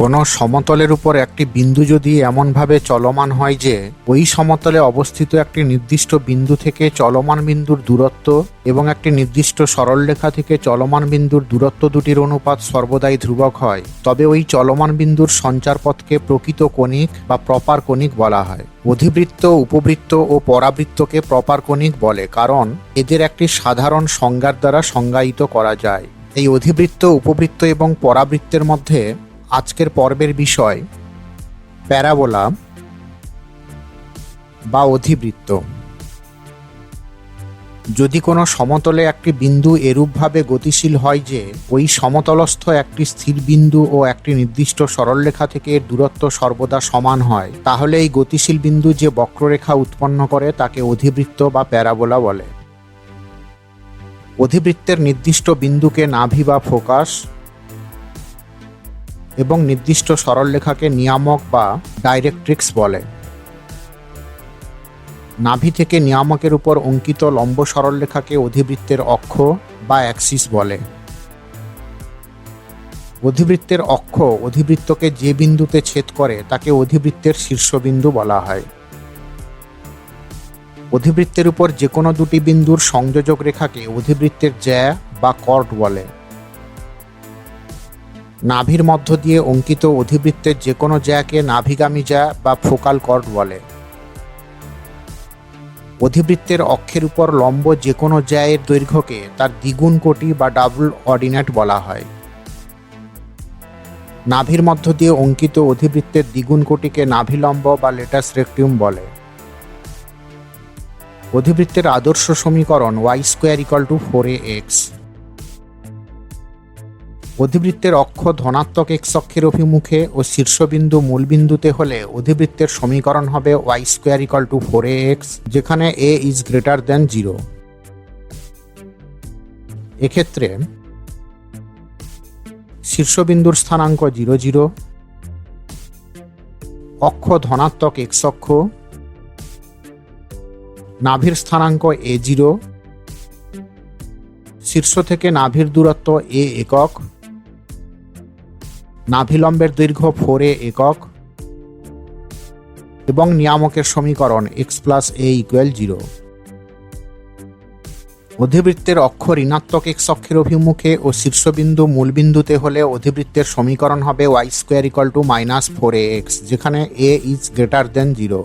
কোনো সমতলের উপর একটি বিন্দু যদি এমনভাবে চলমান হয় যে ওই সমতলে অবস্থিত একটি নির্দিষ্ট বিন্দু থেকে চলমান বিন্দুর দূরত্ব এবং একটি নির্দিষ্ট সরলরেখা থেকে চলমান বিন্দুর দূরত্ব দুটির অনুপাত সর্বদাই ধ্রুবক হয়, তবে ওই চলমান বিন্দুর সঞ্চারপথকে প্রকৃত কণিক বা প্রপার কণিক বলা হয়। অধিবৃত্ত, উপবৃত্ত ও পরাবৃত্তকে প্রপার কণিক বলে, কারণ এদের একটি সাধারণ সংজ্ঞার দ্বারা সংজ্ঞায়িত করা যায়। এই অধিবৃত্ত, উপবৃত্ত এবং পরাবৃত্তের মধ্যে আজকের পর্বের বিষয় প্যারাবোলা বা অধিবৃত্ত। যদি কোনো সমতলে একটি বিন্দু এরূপভাবে গতিশীল হয় যে ওই সমতলস্থ একটি স্থির বিন্দু ও একটি নির্দিষ্ট সরলরেখা থেকে এর দূরত্ব সর্বদা সমান হয়, তাহলে এই গতিশীল বিন্দু যে বক্ররেখা উৎপন্ন করে তাকে অধিবৃত্ত বা প্যারাবোলা বলে। অধিবৃত্তের নির্দিষ্ট বিন্দুকে নাভি বা ফোকাস এবং নির্দিষ্ট সরলরেখাকে নিয়ামক বা ডাইরেক্ট্রিক্স বলে। নাভি থেকে নিয়ামকের উপর অঙ্কিত লম্ব সরলরেখাকে অধিবৃত্তের অক্ষ বা অ্যাক্সিস বলে। অধিবৃত্তের অক্ষ অধিবৃত্তকে যে বিন্দুতে ছেদ করে তাকে অধিবৃত্তের শীর্ষবিন্দু বলা হয়। অধিবৃত্তের উপর যে কোনো দুটি বিন্দুর সংযোজক রেখাকে অধিবৃত্তের জ্যা বা কর্ড বলে। নাভির মধ্য দিয়ে অঙ্কিত অধিবৃত্তের যে কোনো জ্যাকে নাভিগামী জ্যা বা ফোকাল কর্ড বলে। অধিবৃত্তের অক্ষের উপর লম্ব যে কোনো জ্যায়ের দৈর্ঘ্যকে তার দ্বিগুণ কোটি বা ডাবল অর্ডিনেট বলা হয়। নাভির মধ্য দিয়ে অঙ্কিত অধিবৃত্তের দ্বিগুণ কোটিকে নাভিলম্ব বা লেটাস রেক্টিউম বলে। অধিবৃত্তের আদর্শ সমীকরণ y² = 4ax। অধিবৃত্তের অক্ষ ধনাত্মক x অক্ষের অভিমুখে ও শীর্ষবিন্দু মূলবিন্দুতে হলে অধিবৃত্তের সমীকরণ হবে y² = 4ax, যেখানে a is greater than 0। এক্ষেত্রে শীর্ষবিন্দুর স্থানাঙ্ক 0, 0, অক্ষ ধনাত্মক x অক্ষ, নাভির স্থানাঙ্ক a0, শীর্ষ থেকে নাভির দূরত্ব a একক, নাভিলম্বের দৈর্ঘ্য 4a একক এবং নিয়ামকের সমীকরণ x + a = 0। অধিবৃত্তের অক্ষ ঋণাত্মক x অক্ষের অভিমুখে ও শীর্ষবিন্দু মূলবিন্দুতে হলে অধিবৃত্তের সমীকরণ হবে y² = -4ax, যেখানে a is greater than 0।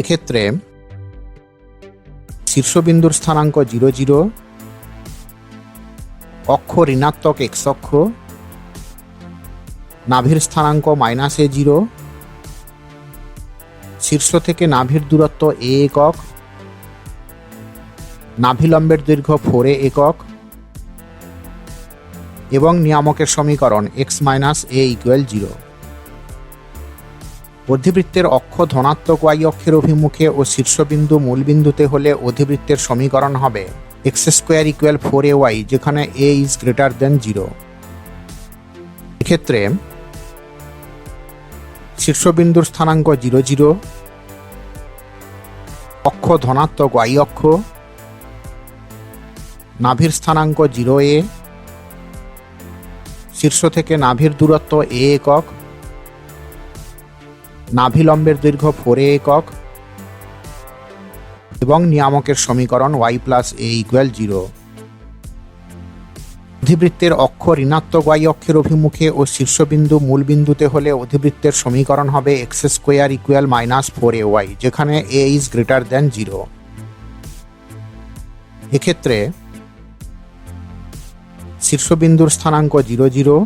এক্ষেত্রে শীর্ষবিন্দুর স্থানাঙ্ক 0, 0, অক্ষ ঋণাত্মক x অক্ষ, নাভির স্থানাঙ্ক -a0, শীর্ষ থেকে নাভির দূরত্ব a একক, নাভিলম্বের দৈর্ঘ্য 4a একক এবং নিয়ামকের সমীকরণ x - a = 0। অধিবৃত্তের অক্ষ ধনাত্মক y অক্ষের অভিমুখে ও শীর্ষবিন্দু মূলবিন্দুতে হলে অধিবৃত্তের সমীকরণ হবে x² = 4ay, যেখানে a is greater than 0। এক্ষেত্রে শীর্ষবিন্দুর স্থানাঙ্ক 0, 0, অক্ষ ধনাত্মক y অক্ষ, নাভির স্থানাঙ্ক 0a, শীর্ষ থেকে নাভির দূরত্ব a একক, নাভিলম্বের দৈর্ঘ্য 4a একক এবং নিয়ামকের সমীকরণ y + a = 0। অধিবৃত্তের অক্ষ ঋণাত্মক y অক্ষের অভিমুখে ও শীর্ষবিন্দু মূলবিন্দুতে হলে অধিবৃত্তের সমীকরণ হবে x² = -4ay, যেখানে a is greater than 0। এক্ষেত্রে শীর্ষবিন্দুর স্থানাঙ্ক 0, 0,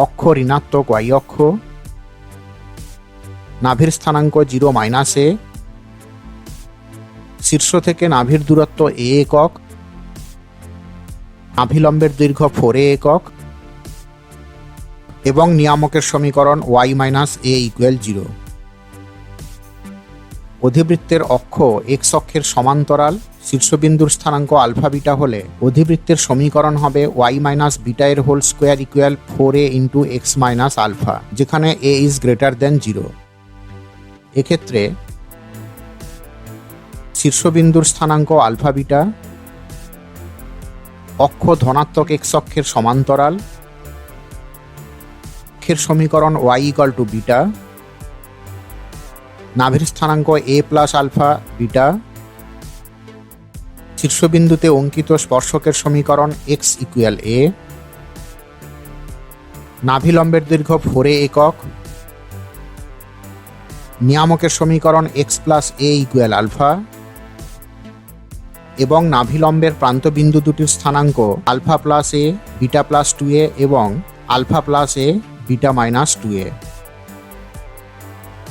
অক্ষ ঋণাত্মক y অক্ষ, নাভির স্থানাঙ্ক 0 - a, শীর্ষ থেকে নাভির দূরত্ব a একক, নাভিলম্বের দৈর্ঘ্য 4a একক এবং নিয়ামকের সমীকরণ y - a = 0। অধিবৃত্তের অক্ষ x অক্ষের সমান্তরাল, শীর্ষবিন্দুর স্থানাঙ্ক আলফা বিটা হলে অধিবৃত্তের সমীকরণ হবে y - β² = 4a × x - আলফা, যেখানে a is greater than 0। এক্ষেত্রে শীর্ষবিন্দুর স্থানাঙ্ক আলফা বিটা, অক্ষ ধনাত্মক এক্স অক্ষের সমান্তরাল, অক্ষের সমীকরণ y ইকুয়াল টু বিটা, নাভির স্থানাঙ্ক a প্লাস আলফা বিটা, শীর্ষবিন্দুতে অঙ্কিত স্পর্শকের সমীকরণ x ইকুয়াল a, নাভিলম্বের দৈর্ঘ্য 4a একক, নিয়ামকের সমীকরণ x plus a equal alpha এবং নাভিলম্বের প্রান্তবিন্দু দুটির স্থানাঙ্ক alpha plus a, beta plus 2a এবং alpha plus a, beta minus 2a।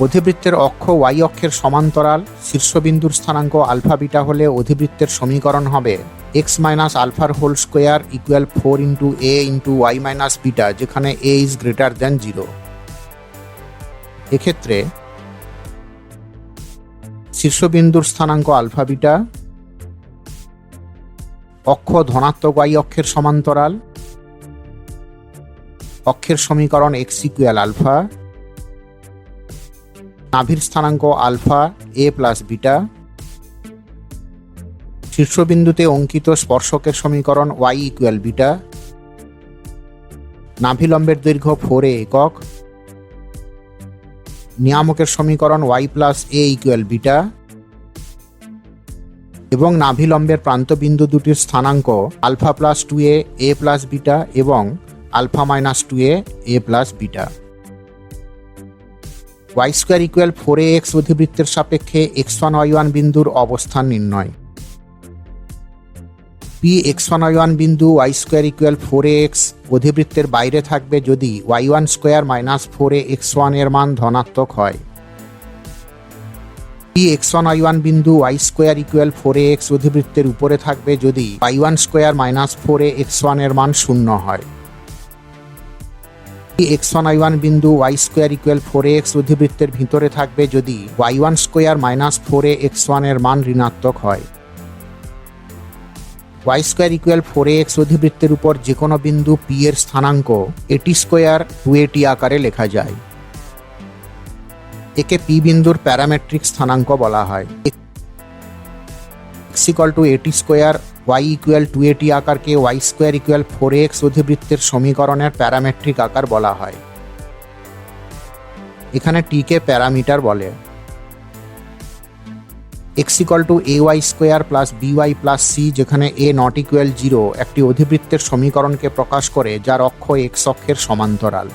অধিবৃত্তের অক্ষ y অক্ষের সমান্তরাল, শীর্ষবিন্দুর স্থানাঙ্ক আলফা বিটা হলে অধিবৃত্তের সমীকরণ হবে x মাইনাস আলফার whole square equal 4 into a into y minus beta, যেখানে a ইজ গ্রেটার দ্যান 0। এক্ষেত্রে শীর্ষবিন্দুর স্থানাঙ্ক আলফা বিটা, অক্ষ ধনাত্মক y অক্ষের সমান্তরাল, অক্ষের সমীকরণ x ইকুয়াল আলফা, নাভির স্থানাঙ্ক আলফা a প্লাস বিটা, শীর্ষবিন্দুতে অঙ্কিত স্পর্শকের সমীকরণ y ইকুয়াল বিটা, নাভিলম্বের দৈর্ঘ্য 4a একক, নিয়ামকের সমীকরণ y plus a equal beta এবং নাভিলম্বের প্রান্তবিন্দু দুটির স্থানাঙ্ক alpha plus 2a, a plus beta এবং alpha minus 2a, a plus beta. y square equal 4ax অধিবৃত্তের সাপেক্ষে x1 y1 বিন্দুর অবস্থান নির্ণয়। p x1 y1 বিন্দু y স্কোয়ার ইকুয়াল 4ax অধিবৃত্তের বাইরে থাকবে যদি y1 স্কোয়ার মাইনাস 4ax1 এর মান ধনাত্মক হয়। p x1 y1 বিন্দু y স্কোয়ার ইকুয়াল 4ax অধিবৃত্তের উপরে থাকবে যদি y1 স্কোয়ার মাইনাস 4ax1 এর মান শূন্য হয়। x1 y1 বিন্দু y স্কোয়ার ইকুয়াল 4ax অধিবৃত্তের ভিতরে থাকবে যদি y1 স্কোয়ার মাইনাস 4ax1 এর মান ঋণাত্মক হয়। y স্কোয়ার ইকুয়াল 4ax অধিবৃত্তের উপর যে কোনো বিন্দু p এর স্থানাঙ্ক এটি স্কোয়ার 2at আকারে লেখা যায়। একে p বিন্দুর প্যারামেট্রিক স্থানাঙ্ক বলা হয়। x equal to at square, y equal 2at আকারকে y square equal 4ax অধিবৃত্তের সমীকরণের প্যারামেট্রিক আকার বলা হয়। এখানে t কে প্যারামিটার বলে। x equal to ay square plus by plus c, যেখানে a নট ইকুয়াল 0 একটি অধিবৃত্তের সমীকরণকে প্রকাশ করে যার অক্ষ x অক্ষের সমান্তরাল।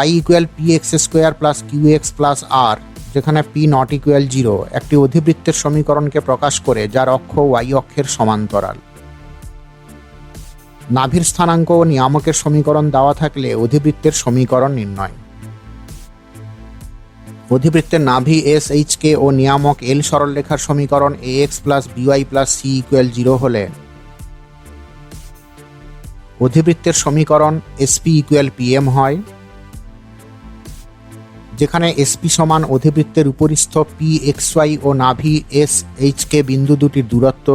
y equal px square plus qx plus r, যেখানে p নট ইকুয়াল 0 একটি অধিবৃত্তের সমীকরণকে প্রকাশ করে যার অক্ষ y অক্ষের সমান্তরাল। নাভির স্থানাঙ্ক ও নিয়ামকের সমীকরণ দেওয়া থাকলে অধিবৃত্তের সমীকরণ নির্ণয়। অধিবৃত্তের নাভি s h k ও নিয়ামক l সরলরেখার সমীকরণ ax plus by plus c equal 0 হলে অধিবৃত্তের সমীকরণ sp ইকুয়াল pm হয়, যেখানে sp সমান অধিবৃত্তের উপরিস্থ pxy ও নাভি shk বিন্দু দুটির দূরত্ব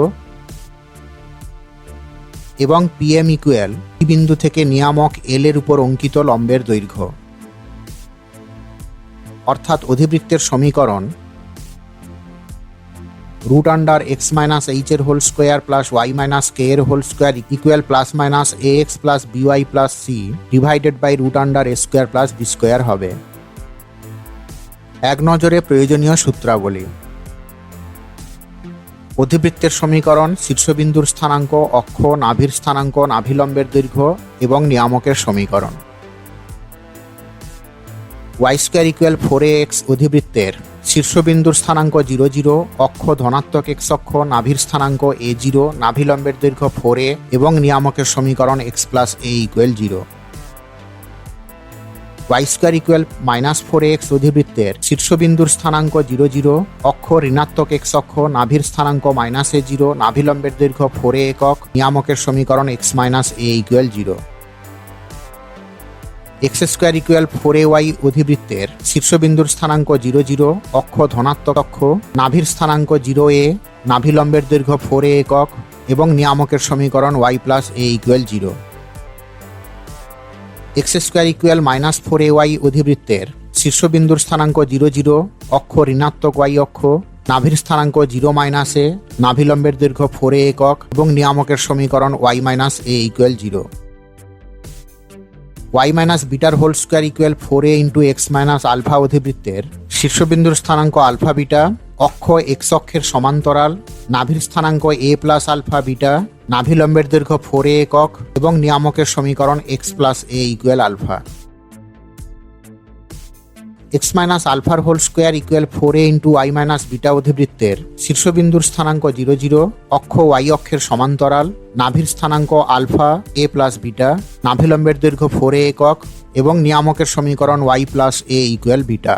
এবং pm ইকুয়াল p বিন্দু থেকে নিয়ামক l এর উপর অঙ্কিত লম্বের দৈর্ঘ্য। অর্থাৎ অধিবৃত্তের সমীকরণ root under x minus h এর whole square plus y minus k এর whole square equal plus minus ax plus by plus c divided by root under a square plus b square হবে। এক নজরে প্রয়োজনীয় সূত্রাবলী। অধিবৃত্তের সমীকরণ শীর্ষবিন্দুর স্থানাঙ্ক, অক্ষ, নাভির স্থানাঙ্ক, নাভিলম্বের দৈর্ঘ্য এবং নিয়ামকের সমীকরণ। y স্কোয়ার ইকুয়াল 4ax অধিবৃত্তের শীর্ষবিন্দুর স্থানাঙ্ক 0 0, অক্ষ ধনাত্মক x অক্ষ, নাভির স্থানাঙ্ক a0, নাভিলম্বের দৈর্ঘ্য 4a এবং নিয়ামকের সমীকরণ x plus a equal 0। y square equal minus 4ax অধিবৃত্তের শীর্ষবিন্দুর স্থানাঙ্ক 0 0, অক্ষ ঋণাত্মক x অক্ষ, নাভির স্থানাঙ্ক মাইনাস a0, নাভিলম্বের দৈর্ঘ্য 4a একক, নিয়ামকের সমীকরণ x minus a equal 0। x square equal 4ay অধিবৃত্তের শীর্ষবিন্দুর স্থানাঙ্ক 0 0, অক্ষ ধনাত্মক অক্ষ, নাভির স্থানাঙ্ক 0a, নাভিলম্বের দৈর্ঘ্য 4a একক এবং নিয়ামকের সমীকরণ y plus a equal 0। x square equal minus 4ay অধিবৃত্তের শীর্ষবিন্দুর স্থানাঙ্ক 0 0, অক্ষ ঋণাত্মক y অক্ষ, নাভির স্থানাঙ্ক 0 মাইনাস এ, নাভিলম্বের দৈর্ঘ্য 4a একক এবং নিয়ামকের সমীকরণ y minus A equal 0। y minus বিটার whole square equal 4a into X minus alpha অধিবৃত্তের শীর্ষবিন্দুর স্থানাঙ্ক আলফা বিটা, অক্ষ এক্স অক্ষের সমান্তরাল, নাভির স্থানাঙ্ক a প্লাস আলফা বিটা, নাভিলম্বের দৈর্ঘ্য 4a একক এবং নিয়ামকের সমীকরণ x plus a equal alpha. X minus আলফার whole square equal 4a into y minus beta অধিবৃত্তের শীর্ষবিন্দুর স্থানাঙ্ক 0 0, অক্ষ y অক্ষের সমান্তরাল, নাভির স্থানাঙ্ক আলফা a প্লাস বিটা, নাভিলম্বের দৈর্ঘ্য 4a একক এবং নিয়ামকের সমীকরণ y plus a equal beta.